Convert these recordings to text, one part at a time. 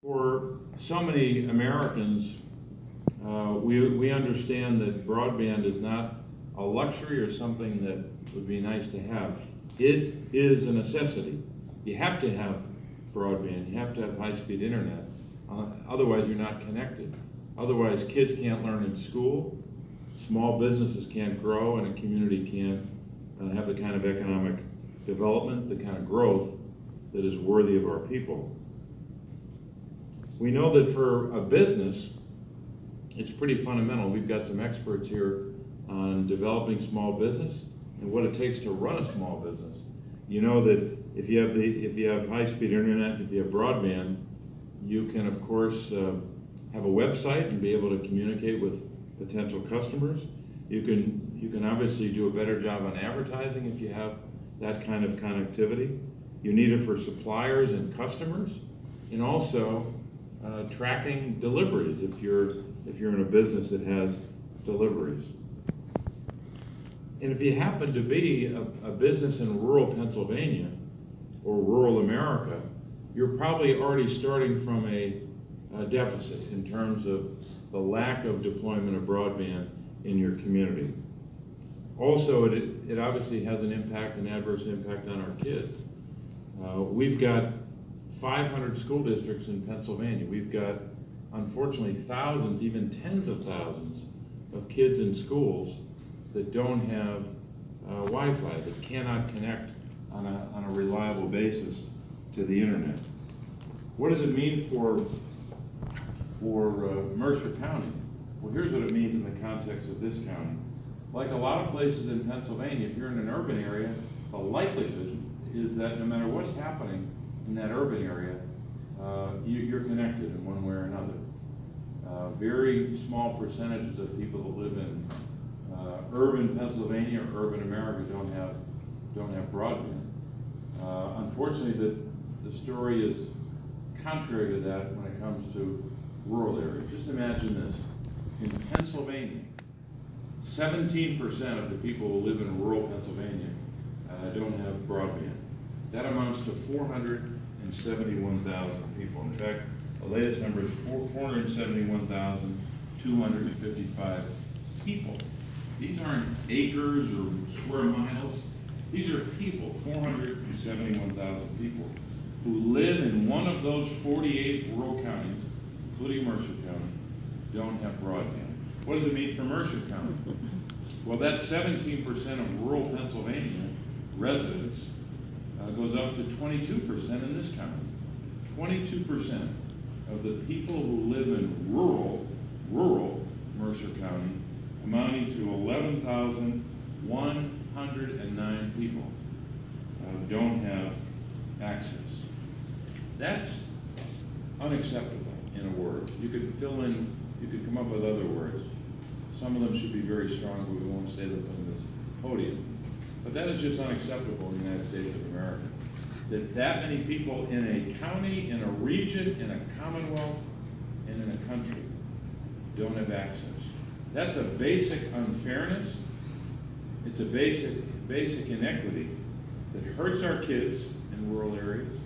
For so many Americans, we understand that broadband is not a luxury or something that would be nice to have. It is a necessity. You have to have broadband. You have to have high-speed internet. Otherwise, you're not connected. Otherwise, kids can't learn in school, small businesses can't grow, and a community can't have the kind of economic development, the kind of growth that is worthy of our people. We know that for a business, it's pretty fundamental. We've got some experts here on developing small business and what it takes to run a small business. You know that if you have high-speed internet, if you have broadband, you can of course have a website and be able to communicate with potential customers. You can obviously do a better job on advertising if you have that kind of connectivity. You need it for suppliers and customers, and also tracking deliveries if you're in a business that has deliveries. And if you happen to be a business in rural Pennsylvania or rural America, you're probably already starting from a deficit in terms of the lack of deployment of broadband in your community. Also, it obviously has an adverse impact on our kids. We've got 500 school districts in Pennsylvania. We've got, unfortunately, thousands, even tens of thousands of kids in schools that don't have Wi-Fi, that cannot connect on a reliable basis to the internet. What does it mean for Mercer County? Well, here's what it means in the context of this county. Like a lot of places in Pennsylvania, if you're in an urban area, the likelihood is that no matter what's happening in that urban area, you're connected in one way or another. Very small percentages of people that live in urban Pennsylvania or urban America don't have broadband. Unfortunately, the story is contrary to that when it comes to rural areas. Just imagine this. In Pennsylvania, 17% of the people who live in rural Pennsylvania don't have broadband. That amounts to 471,000 people. In fact, the latest number is 471,255 people. These aren't acres or square miles. These are people, 471,000 people, who live in one of those 48 rural counties, including Mercer County, don't have broadband. What does it mean for Mercer County? Well, that 17% of rural Pennsylvania residents goes up to 22% in this county. 22% of the people who live in rural Mercer County, amounting to 11,109 people, don't have access. That's unacceptable, in a word. You could come up with other words. Some of them should be very strong, but we won't say them on this podium. But that is just unacceptable in the United States of America. That many people in a county, in a region, in a commonwealth, and in a country don't have access. That's a basic unfairness. It's a basic inequity that hurts our kids in rural areas,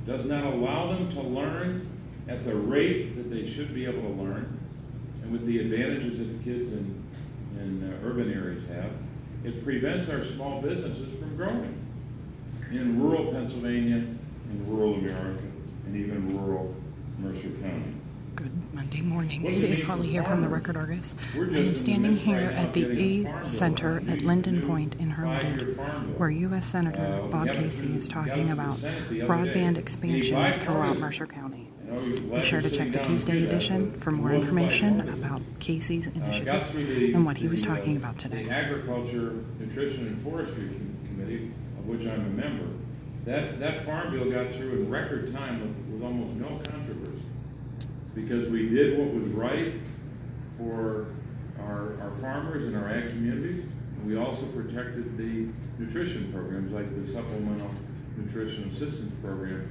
does not allow them to learn at the rate that they should be able to learn, and with the advantages that the kids in urban areas have. It prevents our small businesses from growing in rural Pennsylvania, in rural America, and even rural Mercer County. Good Monday morning. It is Holly here from the Record Argus. I am standing here at the A Center at Linden Point in Hermitage, where U.S. Senator Bob Casey is talking about broadband expansion throughout Mercer County. Be sure to check the Tuesday edition for more information about Casey's initiative and what he was talking about today. The Agriculture, Nutrition, and Forestry Committee, of which I'm a member, that farm bill got through in record time with almost no controversy, because we did what was right for our farmers and our ag communities, and we also protected the nutrition programs like the Supplemental Nutrition Assistance Program